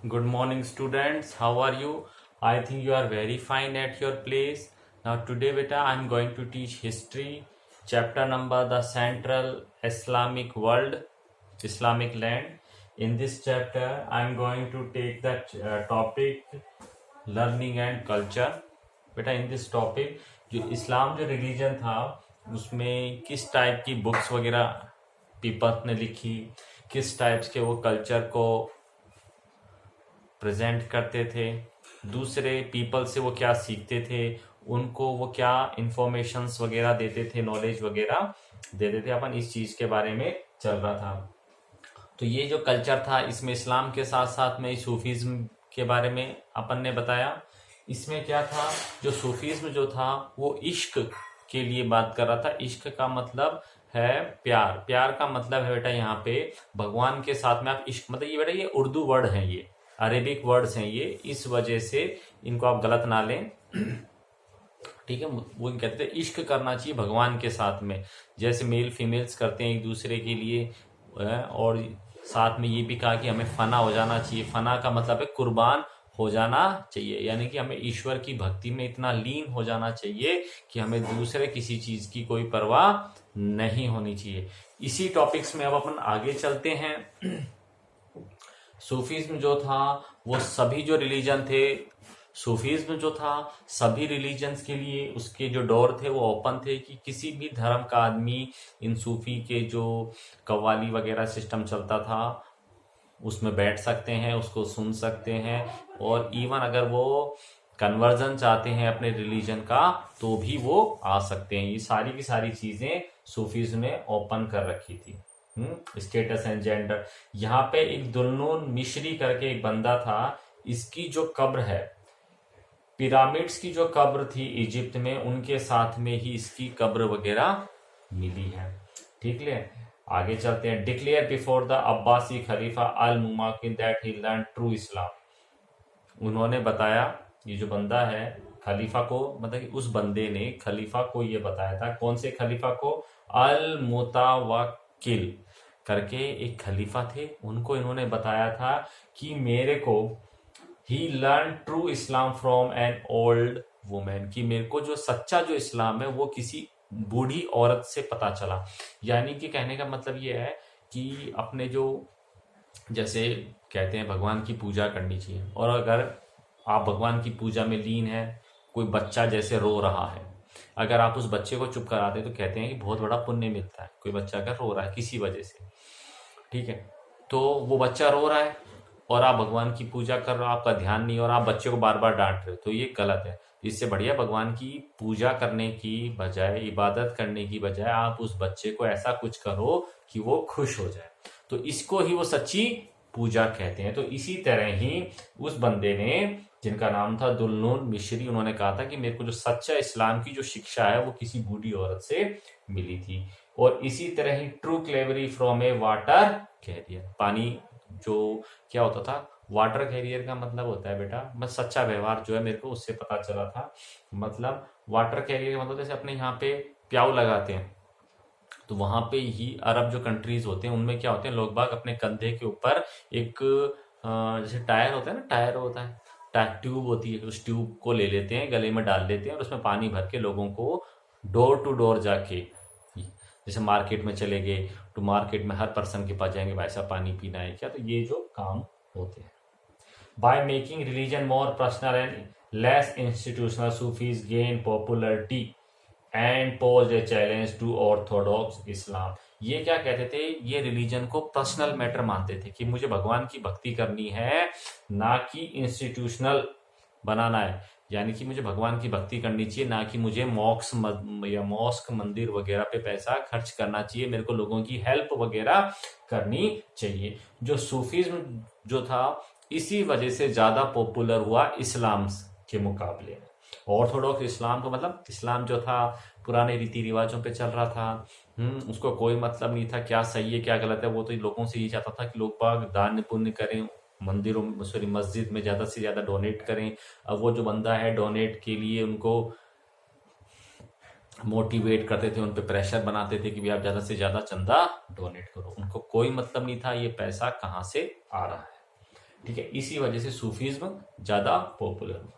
Good morning, students. How are you? I think you are very fine at your place. Now, today, beta, I'm going to teach history, chapter number the Central Islamic World, Islamic land. In this chapter, I'm going to take the topic learning and culture. बेटा in this topic जो इस्लाम जो religion था उसमें किस type की books वगैरह peoples ने लिखी, किस टाइप्स के वो कल्चर को प्रेजेंट करते थे, दूसरे पीपल से वो क्या सीखते थे, उनको वो क्या इंफॉर्मेशंस वगैरह देते थे, नॉलेज वगैरह देते थे। अपन इस चीज के बारे में चल रहा था। तो ये जो कल्चर था इसमें इस्लाम के साथ साथ में सूफीज्म के बारे में अपन ने बताया। इसमें क्या था, जो सूफीज्म जो था वो इश्क के लिए बात कर रहा था। इश्क का मतलब है प्यार, प्यार का मतलब है बेटा यहाँ पे भगवान के साथ में आप इश्क, मतलब ये बेटा ये उर्दू वर्ड है, ये अरेबिक वर्ड्स हैं ये, इस वजह से इनको आप गलत ना लें। ठीक है, वो कहते थे इश्क करना चाहिए भगवान के साथ में, जैसे मेल फीमेल्स करते हैं एक दूसरे के लिए। और साथ में ये भी कहा कि हमें फना हो जाना चाहिए। फना का मतलब है कुर्बान हो जाना चाहिए, यानी कि हमें ईश्वर की भक्ति में इतना लीन हो जाना चाहिए कि हमें दूसरे किसी चीज की कोई परवाह नहीं होनी चाहिए। इसी टॉपिक्स में अब अपन आगे चलते हैं। सूफीज्म जो था वो सभी जो रिलीजन थे, सूफीज्म जो था सभी रिलीजन्स के लिए उसके जो डोर थे वो ओपन थे कि किसी भी धर्म का आदमी इन सूफी के जो कव्वाली वगैरह सिस्टम चलता था उसमें बैठ सकते हैं, उसको सुन सकते हैं, और इवन अगर वो कन्वर्जन चाहते हैं अपने रिलीजन का तो भी वो आ सकते हैं। ये सारी की सारी चीजें सूफीज्म ने ओपन कर रखी थी। Status and gender. यहाँ पे एक दुल्नून मिश्री करके एक बंदा था, इसकी जो कब्र है, पिरामिड्स की जो कब्र थी इजिप्ट में, उनके साथ में ही इसकी कब्र वगैरह मिली है। ठीक है, आगे चलते हैं। Declare before the Abbasi khalifa al Mutawakkil that he learn true Islam. उन्होंने बताया, ये जो बंदा है खलीफा को, मतलब कि उस बंदे ने खलीफा को ये बताया था। कौन से खलीफा को? अल मुतावक्किल करके एक खलीफा थे, उनको इन्होंने बताया था कि मेरे को he learn true Islam from an old women, कि मेरे को जो सच्चा जो इस्लाम है वो किसी बूढ़ी औरत से पता चला। यानी कि कहने का मतलब ये है कि अपने जो, जैसे कहते हैं भगवान की पूजा करनी चाहिए, और अगर आप भगवान की पूजा में लीन है, कोई बच्चा जैसे रो रहा है, अगर आप उस बच्चे को चुप कराते हैं तो कहते हैं कि बहुत बड़ा पुण्य मिलता है। कोई बच्चा अगर रो रहा है किसी वजह से, ठीक है, तो वो बच्चा रो रहा है और आप भगवान की पूजा कर रहे हो, आपका ध्यान नहीं, और आप बच्चे को बार बार डांट रहे हो, तो ये गलत है। इससे बढ़िया भगवान की पूजा करने की बजाय, इबादत करने की बजाय आप उस बच्चे को ऐसा कुछ करो कि वो खुश हो जाए, तो इसको ही वो सच्ची पूजा कहते हैं। तो इसी तरह ही उस बंदे ने, जिनका नाम था दुल्नून मिश्री, उन्होंने कहा था कि मेरे को जो सच्चा इस्लाम की जो शिक्षा है वो किसी बूढ़ी औरत से मिली थी। और इसी तरह ही true chivalry from a water carrier, पानी जो क्या होता था, वाटर कैरियर का मतलब होता है बेटा, मैं सच्चा व्यवहार जो है मेरे को उससे पता चला था। मतलब वाटर कैरियर का मतलब जैसे अपने यहाँ पे प्याऊ लगाते हैं, तो वहां पे ही अरब जो कंट्रीज होते हैं उनमें क्या होते हैं, लोग बाग अपने कंधे के ऊपर एक जैसे टायर होता है ना, टायर होता है, ट्यूब होती है, उस ट्यूब को ले लेते हैं, गले में डाल लेते हैं और उसमें पानी भर के लोगों को डोर टू डोर जाके, जैसे मार्केट में चले गए तो मार्केट में हर पर्सन के पास जाएंगे, वैसा पानी पीना है क्या, तो ये जो काम होते हैं। By making religion more personal and less institutional, Sufis gain popularity and pose a challenge to orthodox Islam. ये क्या कहते थे, ये रिलीजन को पर्सनल मैटर मानते थे कि मुझे भगवान की भक्ति करनी है, ना कि इंस्टीट्यूशनल बनाना है। यानी कि मुझे भगवान की भक्ति करनी चाहिए, ना कि मुझे मॉस्क मंदिर वगैरह पे पैसा खर्च करना चाहिए, मेरे को लोगों की हेल्प वगैरह करनी चाहिए। जो सूफीज्म जो था इसी वजह से ज्यादा पॉपुलर हुआ इस्लाम के मुकाबले। ऑर्थोडॉक्स इस्लाम को मतलब इस्लाम जो था पुराने रीति रिवाजों पे चल रहा था, उसको कोई मतलब नहीं था क्या सही है क्या गलत है, वो तो लोगों से ये चाहता था कि लोग बाग दान पुण्य करें, मंदिरों सॉरी मस्जिद में ज्यादा से ज्यादा डोनेट करें। अब वो जो बंदा है डोनेट के लिए उनको मोटिवेट करते थे, उन पे प्रेशर बनाते थे कि भी आप ज्यादा से ज्यादा चंदा डोनेट करो, उनको कोई मतलब नहीं था ये पैसा कहाँ से आ रहा है। ठीक है, इसी वजह से सूफीज्म ज्यादा पॉपुलर हुआ।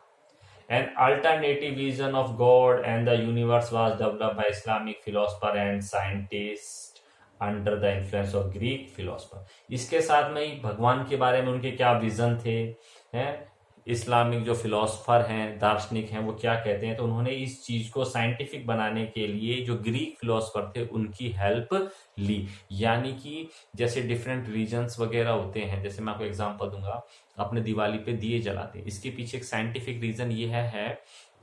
An alternative vision of God and the universe was developed by Islamic philosopher and scientists under the influence of Greek philosopher. इसके साथ में ही भगवान के बारे में उनके क्या विजन थे, हैं इस्लामिक जो फिलोसफर हैं, दार्शनिक हैं, वो क्या कहते हैं, तो उन्होंने इस चीज को साइंटिफिक बनाने के लिए जो ग्रीक फिलोसफर थे उनकी हेल्प ली। यानी कि जैसे डिफरेंट रीजन्स वगैरह होते हैं, जैसे मैं आपको एग्जांपल दूंगा, अपने दिवाली पे दिए जलाते हैं, इसके पीछे एक साइंटिफिक रीजन ये है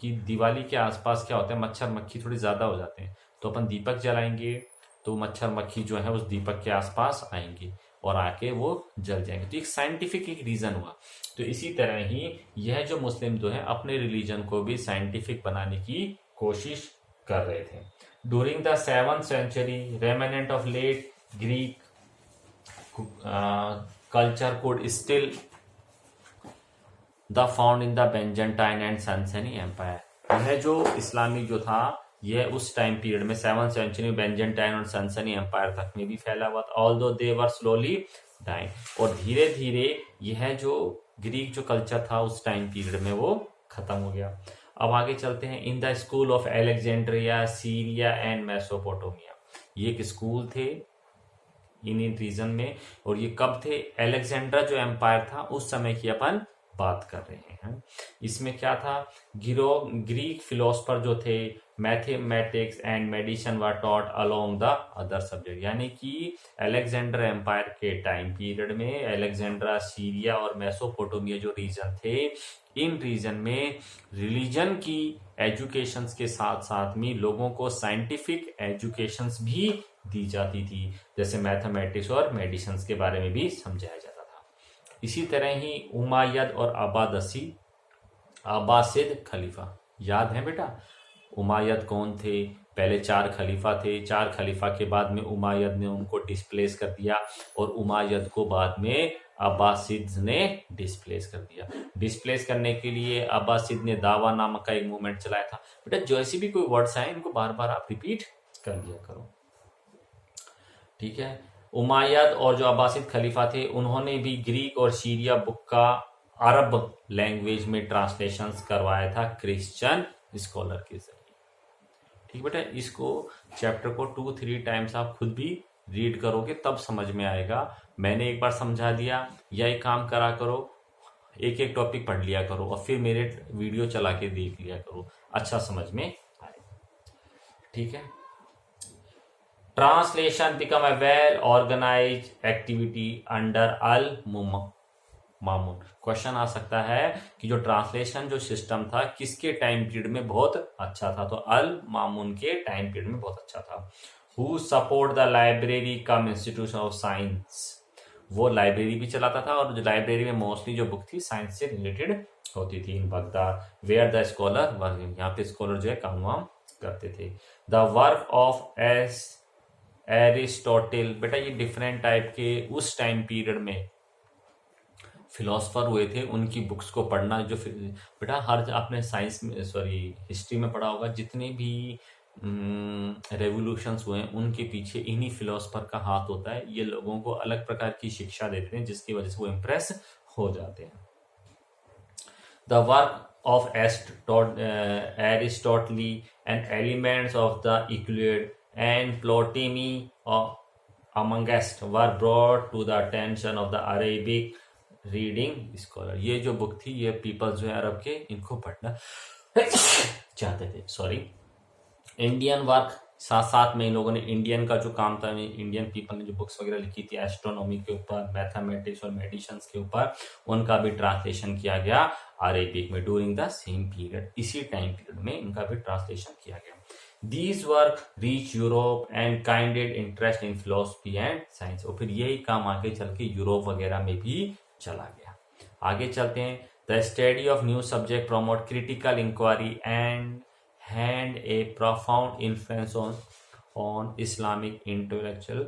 कि दिवाली के आसपास क्या होता है, मच्छर मक्खी थोड़ी ज्यादा हो जाते हैं, तो अपन दीपक जलाएंगे तो मच्छर मक्खी जो है उस दीपक के आसपास आएंगे और आके वो जल जाएंगे। तो एक साइंटिफिक एक रीजन हुआ। तो इसी तरह ही यह जो मुस्लिम जो है अपने रिलीजन को भी साइंटिफिक बनाने की कोशिश कर रहे थे। During the 7th century, remnant of late Greek culture could still the found in the Byzantine and Sassanid Empire। यह जो इस्लामिक जो था यह उस टाइम पीरियड में 7th century बेंजेंटाइन और सनसनी एम्पायर तक में भी फैला हुआ था। Although they were slowly dying, और धीरे धीरे यह जो ग्रीक जो कल्चर था उस टाइम पीरियड में वो खत्म हो गया। अब आगे चलते हैं। In the school of Alexandria, Syria and Mesopotamia, ये एक स्कूल थे इन रीजन में, और ये कब थे, एलेक्जेंड्रा जो एम्पायर था उस समय की अपन बात कर रहे हैं। इसमें क्या था, ग्रीक फिलोसफर जो थे mathematics and medicine were taught along the other subject. यानी कि एलेक्जेंडर एम्पायर के टाइम पीरियड में एलेक्जेंड्रा, सीरिया और मेसोपोटामिया जो रीजन थे, इन रीजन में रिलीजन की एजुकेशंस के साथ साथ में लोगों को साइंटिफिक एजुकेशंस भी दी जाती थी, जैसे मैथमेटिक्स और मेडिसिन के बारे में भी समझाया जाता था। इसी तरह ही उमायद और अब्बासिद खलीफा, याद है बेटा उमायद कौन थे, पहले 4 खलीफा थे, 4 खलीफा के बाद में उमायद ने उनको डिस्प्लेस कर दिया और उमायद को बाद में अब्बासिद ने डिस्प्लेस कर दिया। डिस्प्लेस करने के लिए अब्बासिद ने दावा नामक का एक मूवमेंट चलाया था। बेटा जैसे भी कोई वर्ड्स आए इनको बार बार आप रिपीट कर लिया करो, ठीक है। उमायद और जो अब्बासिद खलीफा थे उन्होंने भी ग्रीक और सीरिया बुक का अरब लैंग्वेज में ट्रांसलेशंस करवाया था क्रिश्चियन स्कॉलर के जरिए। ठीक बेटा, इसको चैप्टर को 2-3 टाइम्स आप खुद भी रीड करोगे तब समझ में आएगा। मैंने एक बार समझा दिया, या एक काम करा करो, एक एक टॉपिक पढ़ लिया करो और फिर मेरे वीडियो चला के देख लिया करो, अच्छा समझ में आए, ठीक है। Translation become a well organise activity under al Mamun. Question आ सकता है कि जो ट्रांसलेशन जो सिस्टम था किसके टाइम पीरियड में बहुत अच्छा था, तो अल मामून के टाइम पीरियड में बहुत अच्छा था। Who support the library come institution of science, वो लाइब्रेरी भी चलाता था और जो लाइब्रेरी में मोस्टली जो बुक थी साइंस से रिलेटेड होती थी। In Baghdad where the scholar work, यहाँ पे स्कॉलर जो है काम वाम करते थे। द वर्क ऑफ एरिस्टोटल, बेटा ये डिफरेंट टाइप के उस टाइम पीरियड में फिलोसफर हुए थे, उनकी बुक्स को पढ़ना। जो बेटा हर आपने साइंस में हिस्ट्री में पढ़ा होगा, जितने भी रेवोल्यूशंस हुए हैं उनके पीछे इन्हीं फिलोसफर का हाथ होता है। ये लोगों को अलग प्रकार की शिक्षा देते हैं जिसकी वजह से वो इम्प्रेस हो जाते हैं। The work of Aristotle and elements of the Euclid and Ptolemy amongst were brought to the attention of the Arabic reading scholar. ये जो बुक थी ये पीपल्स जो है अरब के, इनको पढ़ना चाहते थे। इंडियन वर्क साथ साथ में इन लोगों ने इंडियन का जो काम था, इंडियन पीपल ने जो बुक्स वगैरह लिखी थी एस्ट्रोनॉमी के ऊपर, मैथमेटिक्स और मेडिसिन के ऊपर, उनका भी ट्रांसलेशन किया गया अरेबिक में ड्यूरिंग द सेम पीरियड। इसी टाइम पीरियड में इनका भी ट्रांसलेशन किया गया। These work reach Europe and kindled interest in philosophy and science। और फिर यही काम आगे चल के यूरोप वगैरह में भी चला गया। आगे चलते हैं। The study of new subject promote critical inquiry and had a profound influence on Islamic intellectual.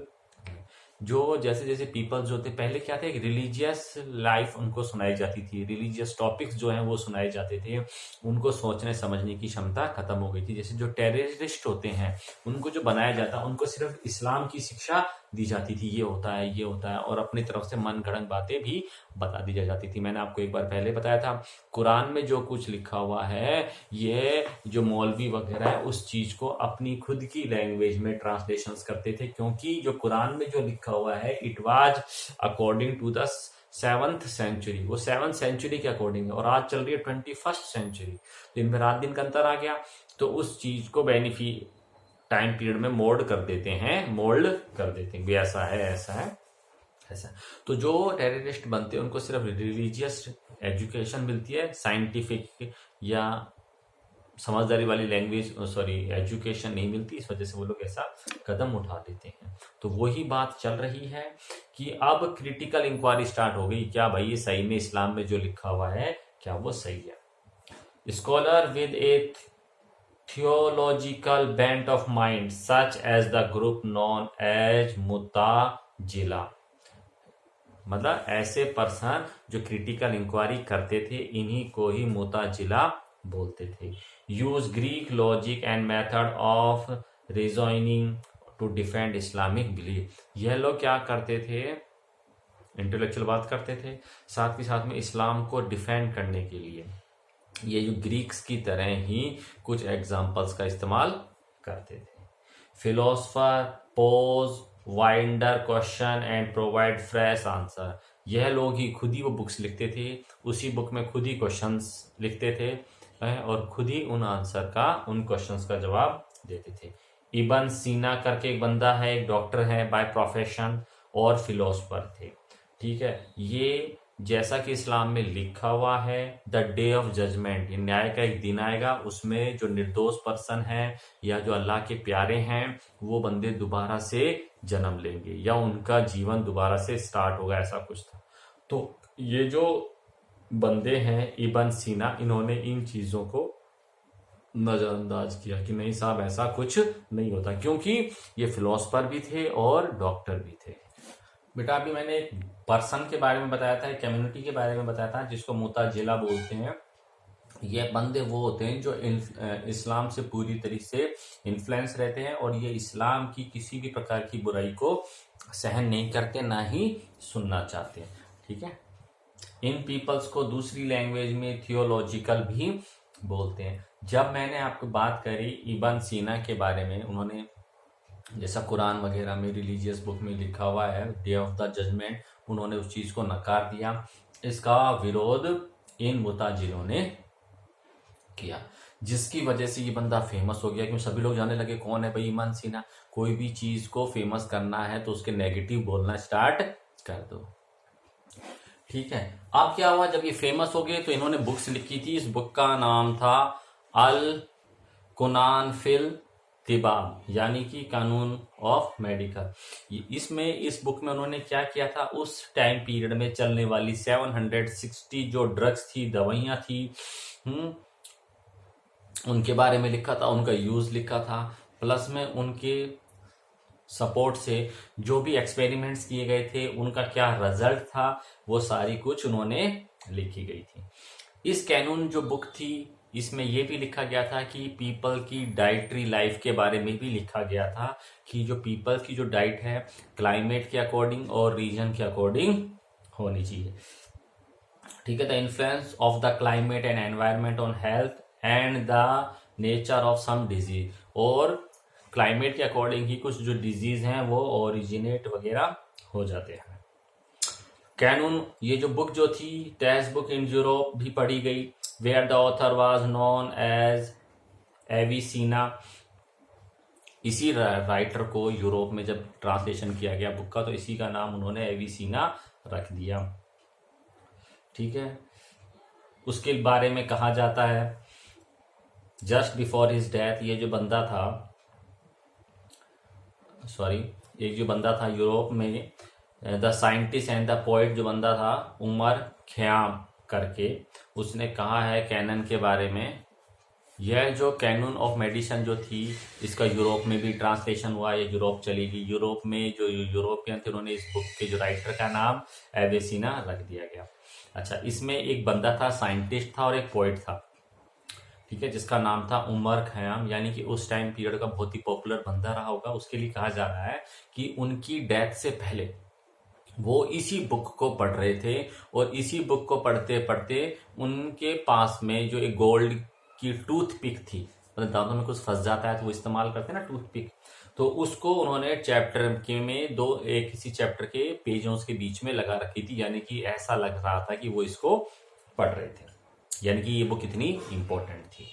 जो जैसे जैसे पीपल्स जो थे, पहले क्या थे, रिलीजियस लाइफ उनको सुनाई जाती थी, रिलीजियस टॉपिक्स जो हैं वो सुनाए जाते थे, उनको सोचने समझने की क्षमता खत्म हो गई थी। जैसे जो टेररिस्ट होते हैं उनको जो बनाया जाता, उनको सिर्फ इस्लाम की शिक्षा दी जाती थी, ये होता है, ये होता है, और अपनी तरफ से मन गढ़ंत बातें भी बता दी जाती थी। मैंने आपको एक बार पहले बताया था, कुरान में जो कुछ लिखा हुआ है, ये जो मौलवी वगैरह है उस चीज को अपनी खुद की लैंग्वेज में ट्रांसलेशंस करते थे, क्योंकि जो कुरान में जो लिखा हुआ है it was according to the 7th century, वो 7th सेंचुरी के अकॉर्डिंग है, और आज चल रही है 21st सेंचुरी, तो इनमें रात दिन का अंतर आ गया। तो उस चीज को बेनिफिट टाइम पीरियड में मोल्ड कर देते हैं भी, ऐसा है, ऐसा है, ऐसा। तो जो टेररिस्ट बनते हैं उनको सिर्फ रिलीजियस एजुकेशन मिलती है, साइंटिफिक या समझदारी वाली लैंग्वेज एजुकेशन नहीं मिलती, इस वजह से वो लोग ऐसा कदम उठा लेते हैं। तो वही बात चल रही है कि अब क्रिटिकल इंक्वायरी स्टार्ट हो गई, क्या भाई ये सही में इस्लाम में जो लिखा हुआ है क्या वो सही है। Scholar with A theological bent of mind such as the group known as मुताजिला, मतलब ऐसे पर्सन जो क्रिटिकल इंक्वायरी करते थे इन्हीं को ही मुताजिला बोलते थे। Use Greek logic and method of reasoning to defend Islamic belief. यह लोग क्या करते थे, इंटेलेक्चुअल बात करते थे, साथ ही साथ में इस्लाम को डिफेंड करने के लिए ये जो ग्रीक्स की तरह ही कुछ एग्जाम्पल्स का इस्तेमाल करते थे। Philosopher pose winder question and provide fresh answer. यह लोग ही खुद ही वो बुक्स लिखते थे, उसी बुक में खुद ही क्वेश्चंस लिखते थे और खुद ही उन आंसर का, उन क्वेश्चंस का जवाब देते थे। इबन सीना करके एक बंदा है, एक डॉक्टर है बाय प्रोफेशन और फिलोसफर थे, ठीक है। ये जैसा कि इस्लाम में लिखा हुआ है, द डे ऑफ जजमेंट, न्याय का एक दिन आएगा, उसमें जो निर्दोष पर्सन है या जो अल्लाह के प्यारे हैं वो बंदे दोबारा से जन्म लेंगे या उनका जीवन दोबारा से स्टार्ट होगा, ऐसा कुछ था। तो ये जो बंदे हैं इबन सीना, इन्होंने इन चीजों को नजरअंदाज किया कि नहीं साहब ऐसा कुछ नहीं होता, क्योंकि ये फिलोसफर भी थे और डॉक्टर भी थे। बेटा अभी मैंने एक पर्सन के बारे में बताया था, एक कम्युनिटी के बारे में बताया था जिसको मुताजिला बोलते हैं। ये बंदे वो होते हैं जो इस्लाम से पूरी तरीके से इन्फ्लुएंस रहते हैं और ये इस्लाम की किसी भी प्रकार की बुराई को सहन नहीं करते, ना ही सुनना चाहते, ठीक है। इन पीपल्स को दूसरी लैंग्वेज में थियोलॉजिकल भी बोलते हैं। जब मैंने आपको बात करी इबन सीना के बारे में, उन्होंने जैसा कुरान वगैरह में रिलीजियस बुक में लिखा हुआ है डे ऑफ द जजमेंट, उन्होंने उस चीज को नकार दिया। इसका विरोध इन मुताजिलों ने किया, जिसकी वजह से ये बंदा फेमस हो गया, क्योंकि सभी लोग जानने लगे कौन है भाई इबन सीना। कोई भी चीज को फेमस करना है तो उसके नेगेटिव बोलना स्टार्ट कर दो, ठीक है। अब क्या हुआ, जब ये फेमस हो गए तो इन्होंने बुक्स लिखी थी। इस बुक का नाम था अल कुनान फिल तिबाब, यानी कि कानून ऑफ मेडिकल। इसमें इस बुक में उन्होंने क्या किया था, उस टाइम पीरियड में चलने वाली 760 जो ड्रग्स थी, दवाइयां थी, उनके बारे में लिखा था, उनका यूज लिखा था, प्लस में उनके सपोर्ट से जो भी एक्सपेरिमेंट्स किए गए थे उनका क्या रिजल्ट था, वो सारी कुछ उन्होंने लिखी गई थी। इस कैनून जो बुक थी इसमें यह भी लिखा गया था कि पीपल की डाइटरी लाइफ के बारे में भी लिखा गया था कि जो पीपल की जो डाइट है क्लाइमेट के अकॉर्डिंग और रीजन के अकॉर्डिंग होनी चाहिए, ठीक है। The influence of the climate and environment on health and the nature of some disease, और क्लाइमेट के अकॉर्डिंग ही कुछ जो डिजीज हैं वो ओरिजिनेट वगैरह हो जाते हैं। कैनून, ये जो बुक जो थी टेक्स्ट बुक इन यूरोप भी पढ़ी गई, where the author was known as Avicenna. इसी राइटर को यूरोप में जब ट्रांसलेशन किया गया बुक का तो इसी का नाम उन्होंने एविसीना रख दिया, ठीक है। उसके बारे में कहा जाता है जस्ट बिफोर हिज डेथ, ये जो बंदा था, एक जो बंदा था यूरोप में, the scientist and the poet जो बंदा था उमर खयाम करके, उसने कहा है कैनन के बारे में। यह जो कैनून ऑफ मेडिसिन जो थी इसका यूरोप में भी ट्रांसलेशन हुआ, ये यूरोप चली गई। यूरोप में जो यूरोपियन थे उन्होंने इस बुक के जो राइटर का नाम एवेसिना रख दिया गया। अच्छा, इसमें एक बंदा था, साइंटिस्ट था और एक पोइट था, ठीक है, जिसका नाम था उमर खयाम, यानी कि उस टाइम पीरियड का बहुत ही पॉपुलर बंदा रहा होगा। उसके लिए कहा जा रहा है कि उनकी डेथ से पहले वो इसी बुक को पढ़ रहे थे, और इसी बुक को पढ़ते पढ़ते उनके पास में जो एक गोल्ड की टूथ पिक थी, मतलब दांतों में कुछ फंस जाता है तो वो इस्तेमाल करते हैं ना टूथ पिक, तो उसको उन्होंने चैप्टर के में किसी चैप्टर के पेजों के बीच में लगा रखी थी, यानी कि ऐसा लग रहा था कि वो इसको पढ़ रहे थे, यानी कि ये बुक कितनी इंपॉर्टेंट थी।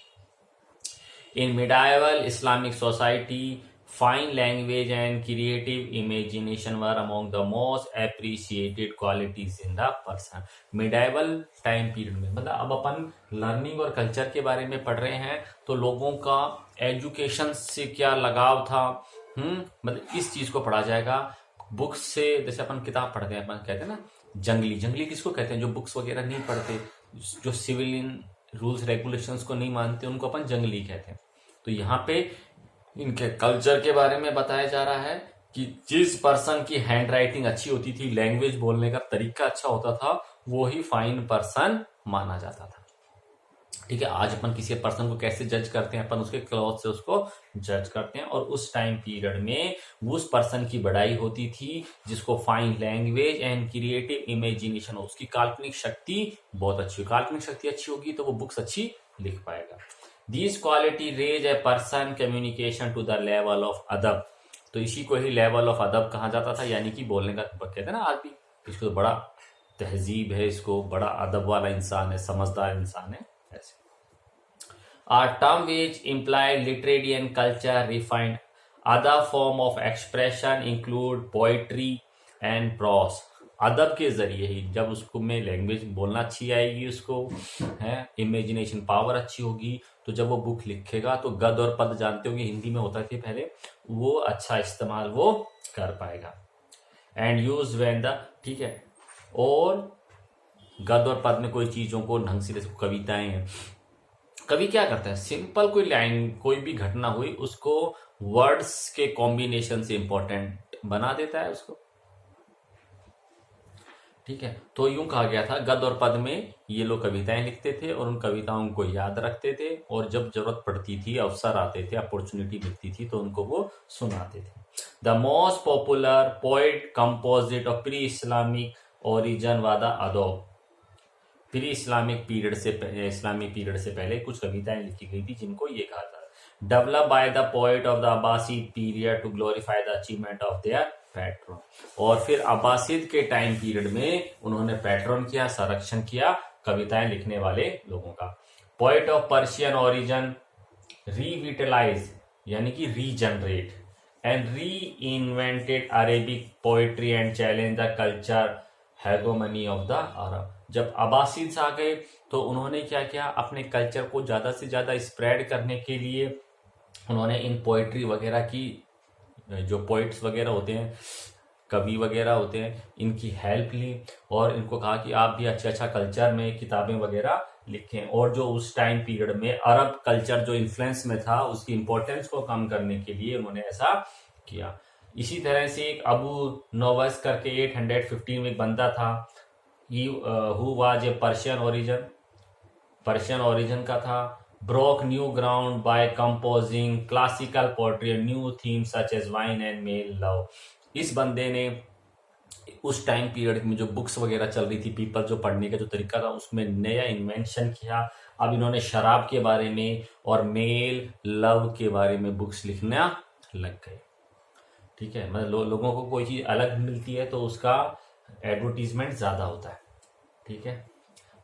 In medieval Islamic society, fine language and creative imagination were among the most appreciated qualities in the person. Medieval time period में, मतलब अब अपन लर्निंग और कल्चर के बारे में पढ़ रहे हैं, तो लोगों का एजुकेशन से क्या लगाव था, मतलब इस चीज को पढ़ा जाएगा। बुक्स से, जैसे अपन किताब पढ़ते हैं, अपन कहते हैं ना जंगली, जंगली किसको कहते हैं? जो बुक्स वगैरह नहीं पढ़ते, जो सिविलियन रूल्स रेगुलेशंस को नहीं मानते, उनको अपन जंगली कहते हैं। तो यहाँ पे इनके कल्चर के बारे में बताया जा रहा है कि जिस पर्सन की हैंड राइटिंग अच्छी होती थी, लैंग्वेज बोलने का तरीका अच्छा होता था, वो ही फाइन पर्सन माना जाता था। ठीक है, आज अपन किसी पर्सन को कैसे जज करते हैं? अपन उसके क्लॉथ से उसको जज करते हैं, और उस टाइम पीरियड में उस पर्सन की बढ़ाई होती थी जिसको fine language and creative imagination हो, उसकी काल्पनिक शक्ति बहुत अच्छी हो। काल्पनिक शक्ति अच्छी होगी तो वो बुक्स अच्छी लिख पाएगा। This quality raise a person communication to the level of अदब, तो इसी को ही लेवल ऑफ अदब कहा जाता था, यानी कि बोलने का कहते हैं ना आदमी, इसको तो बड़ा तहजीब है, इसको बड़ा अदब वाला इंसान है, समझदार इंसान है, ऐसे। A term which imply literary and culture refined. Other form of expression include poetry and prose. अदब के जरिए ही, जब उसको में लैंग्वेज बोलना अच्छी आएगी, उसको है इमेजिनेशन पावर अच्छी होगी, तो जब वो बुक लिखेगा तो गद और पद जानते होंगे हिंदी में होता थी पहले, वो अच्छा इस्तेमाल वो कर पाएगा। एंड यूज व्हेन द, ठीक है, और गद और पद में कोई चीजों को ढंग से, जैसे कविताएं हैं, कवि क्या करता है, सिंपल कोई लाइन, कोई भी घटना हुई, उसको वर्ड्स के कॉम्बिनेशन से इंपॉर्टेंट बना देता है उसको। ठीक है, तो यूं कहा गया था, गद और पद में ये लोग कविताएं लिखते थे और उन कविताओं को याद रखते थे, और जब जरूरत पड़ती थी, अवसर आते थे, अपॉर्चुनिटी मिलती थी, तो उनको वो सुनाते थे। The most popular poet composite of pre Islamic origin वादा अदब, प्री इस्लामिक पीरियड से, इस्लामिक पीरियड से पहले कुछ कविताएं लिखी गई थी जिनको ये कहा था develop by the poet of the Abbasid period to glorify the achievement of their patron, और फिर अब्बासिद के टाइम पीरियड में उन्होंने पैट्रन किया, संरक्षण किया कविताएं लिखने वाले लोगों का। पोएट ऑफ पर्शियन ओरिजिन रीविटलाइज, यानी कि regenerate and re invented Arabic poetry and challenge the culture हेगोमनी of the Arab. जब अब्बासिद्स आ गए तो उन्होंने क्या किया, अपने कल्चर को ज्यादा से ज्यादा स्प्रेड करने के लिए उन्होंने इन पोएट्री वगैरह की, जो पोइट्स वगैरह होते हैं, कवि वगैरह होते हैं, इनकी हेल्प ली, और इनको कहा कि आप भी अच्छा कल्चर में किताबें वगैरह लिखें। और जो उस टाइम पीरियड में अरब कल्चर जो इन्फ्लुएंस में था, उसकी इंपॉर्टेंस को कम करने के लिए उन्होंने ऐसा किया। इसी तरह से एक अबू नोवस करके 815 में एक बंदा था, who was a Persian origin का था, broke new ground by composing classical poetry new theme such as wine and male love. इस बंदे ने उस टाइम पीरियड में जो बुक्स वगैरह चल रही थी, पीपल जो पढ़ने का जो तरीका था, उसमें नया इन्वेंशन किया। अब इन्होंने शराब के बारे में और मेल लव के बारे में बुक्स लिखना लग गए। ठीक है, मतलब लोगों को कोई चीज अलग मिलती है तो उसका एडवर्टीजमेंट ज्यादा होता है। ठीक है,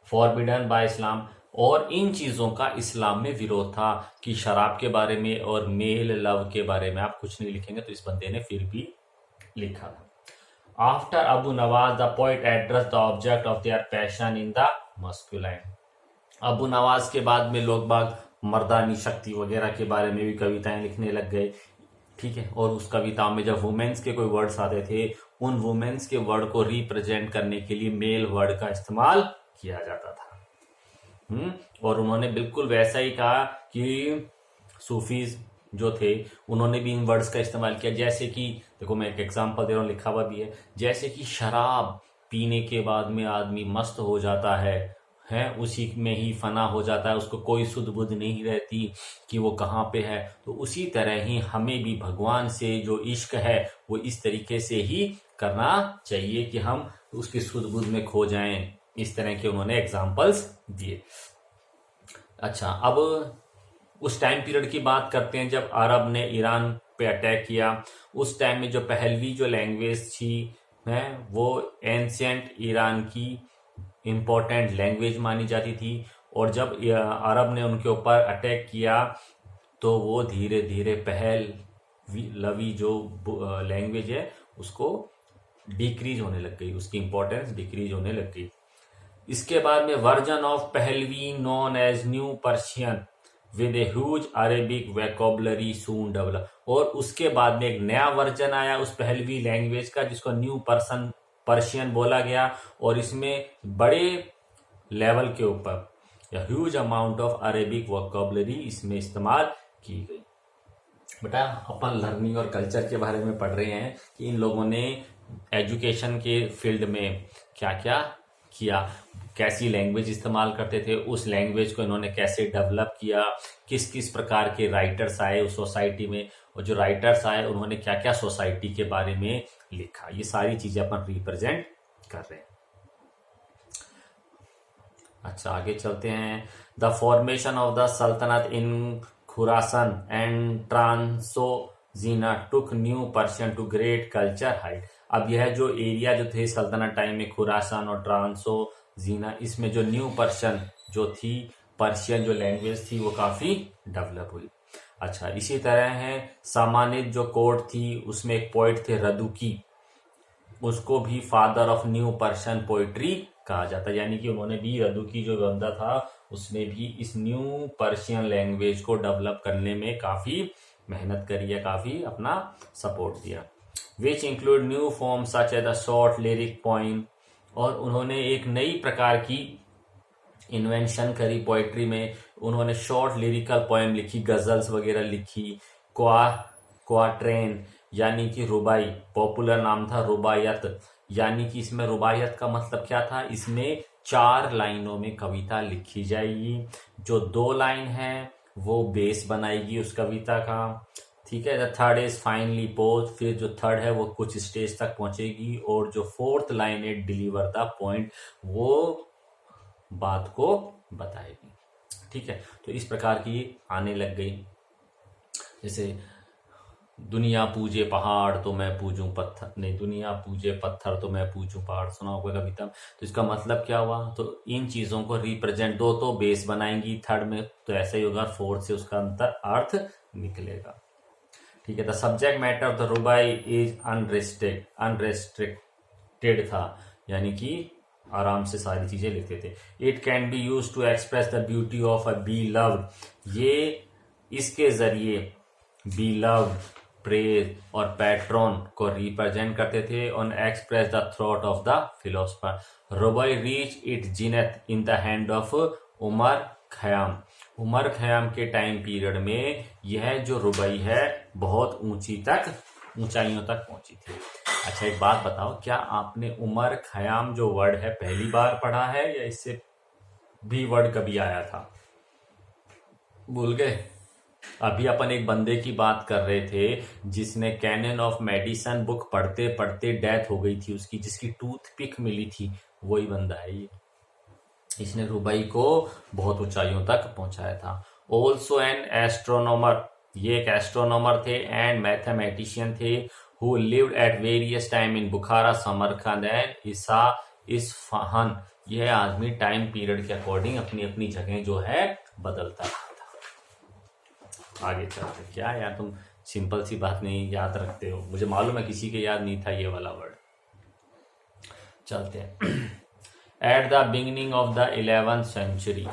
फॉरबिडन बाय इस्लाम, और इन चीजों का इस्लाम में विरोध था कि शराब के बारे में और मेल लव के बारे में आप कुछ नहीं लिखेंगे, तो इस बंदे ने फिर भी लिखा था। After Abu Nawaz the poet address the object of their passion in the masculine. Abu Nawaz के बाद में लोग बाग मर्दानी शक्ति वगैरह के बारे में भी कविताएं लिखने लग गए। ठीक है, और उस कविताओं में जब वुमेन्स के कोई वर्ड्स आते थे, उन वुमेन्स के वर्ड को रिप्रेजेंट करने के लिए मेल वर्ड का इस्तेमाल किया जाता था। और उन्होंने बिल्कुल वैसा ही कहा कि सूफीज जो थे उन्होंने भी इन वर्ड्स का इस्तेमाल किया, जैसे कि देखो मैं एक एग्जांपल दे रहा हूँ, लिखा हुआ भी है, जैसे कि शराब पीने के बाद में आदमी मस्त हो जाता है, है उसी में ही फना हो जाता है, उसको कोई सुध बुध नहीं रहती कि वो कहाँ पे है। तो उसी तरह ही हमें भी भगवान से जो इश्क है वो इस तरीके से ही करना चाहिए कि हम उसकी सुध बुध में खो जाएं। इस तरह के उन्होंने एग्जाम्पल्स दिए। अच्छा, अब उस टाइम पीरियड की बात करते हैं जब अरब ने ईरान पे अटैक किया। उस टाइम में जो पहलवी जो लैंग्वेज थी है वो एंशियंट ईरान की इम्पोर्टेंट लैंग्वेज मानी जाती थी। और जब अरब ने उनके ऊपर अटैक किया तो वो धीरे धीरे पहलवी जो लैंग्वेज है उसको डिक्रीज होने लग गई, उसकी इंपॉर्टेंस डिक्रीज होने लग गई। इसके बाद में version of Pahlavi known as new Persian with a huge Arabic vocabulary soon develop. और उसके बाद में एक नया वर्जन आया उस पहलवी लैंग्वेज का जिसको न्यू पर्शियन बोला गया, और इसमें बड़े लेवल के ऊपर huge amount of Arabic vocabulary इसमें इस्तेमाल की गई। बेटा अपन लर्निंग और कल्चर के बारे में पढ़ रहे हैं कि इन लोगों ने एजुकेशन के फील्ड में क्या क्या किया, कैसी लैंग्वेज इस्तेमाल करते थे, उस लैंग्वेज को इन्होंने कैसे डेवलप किया, किस किस प्रकार के राइटर्स आए उस सोसाइटी में, और जो राइटर्स आए उन्होंने क्या क्या सोसाइटी के बारे में लिखा। ये सारी चीजें अपन रिप्रेजेंट कर रहे हैं। अच्छा, आगे चलते हैं। द फॉर्मेशन ऑफ द सल्तनत in Khurasan and Transoxiana took new Persian to great culture height. अब यह जो एरिया जो थे सल्तनत टाइम में खुरासन और ट्रांसोजीना, इसमें जो न्यू पर्शियन जो थी, पर्शियन जो लैंग्वेज थी वो काफी डेवलप हुई। अच्छा, इसी तरह है सामानिद जो कोर्ट थी उसमें एक पोइट थे रदुकी, उसको भी father of new Persian poetry कहा जाता है। यानी कि उन्होंने भी, रदुकी जो बंदा था उसने भी इस न्यू पर्शियन लैंग्वेज को डेवलप करने में काफी मेहनत करी है, काफी अपना सपोर्ट दिया। Which include new form such as the short lyric poem. और उन्होंने एक नई प्रकार की इन्वेंशन करी पोइट्री में, उन्होंने शॉर्ट लिरिकल पोएम लिखी, गजल्स वगैरह लिखी। क्वाट्रेन यानी कि रुबाई, पॉपुलर नाम था रुबायत, यानी कि इसमें रुबायत का मतलब क्या था, इसमें 4 लाइनों में कविता लिखी जाएगी, जो 2 लाइन है वो बेस बनाएगी उस कविता का, ठीक है। The third is finally pose, फिर जो थर्ड है वो कुछ स्टेज तक पहुंचेगी, और जो 4th लाइन है डिलीवर द पॉइंट, वो बात को बताएगी, ठीक है। तो इस प्रकार की आने लग गई। जैसे दुनिया पूजे पहाड़ तो मैं पूजूं पत्थर, नहीं, दुनिया पूजे पत्थर तो मैं पूजूं पहाड़, सुना होगा कविता। तो इसका मतलब क्या हुआ, तो इन चीजों को रिप्रेजेंट, 2 तो बेस बनाएंगी, थर्ड में तो ऐसा ही होगा, 4th से उसका अंतर अर्थ निकलेगा, ठीक है। The subject matter of the रुबाई इज अनरेस्ट्रिक्टेड था, यानी कि आराम से सारी चीजें लिखते थे। It can be use to express the beauty of a beloved, ये इसके जरिए बी लव्ड, प्रेज और पैट्रॉन को रिप्रेजेंट करते थे, और express the thought of the philosopher. रुबाई reach it zenith in the hand of Umar Khayyam. Umar Khayyam के टाइम पीरियड में यह जो रुबाई है बहुत ऊंचाइयों तक पहुंची थी। अच्छा, एक बात बताओ, क्या आपने उमर खयाम जो वर्ड है पहली बार पढ़ा है या इससे भी वर्ड कभी आया था? भूल गए? अभी अपन एक बंदे की बात कर रहे थे जिसने कैनन ऑफ मेडिसन बुक पढ़ते पढ़ते डेथ हो गई थी उसकी, जिसकी टूथपिक मिली थी, वही बंदा है ये। इसने रुबाई को बहुत ऊंचाइयों तक पहुंचाया था। ऑल्सो एन एस्ट्रोनॉमर, ये एक एस्ट्रोनॉमर थे एंड मैथमेटिशियन थे, who lived at various time in Bukhara, Samarkand and Isfahan. यह आदमी टाइम पीरियड के अकॉर्डिंग अपनी अपनी जगह जो है बदलता था। आगे चलते, क्या यार तुम सिंपल सी बात नहीं याद रखते हो, मुझे मालूम है किसी के याद नहीं था ये वाला वर्ड। चलते हैं। At the beginning of the 11th century,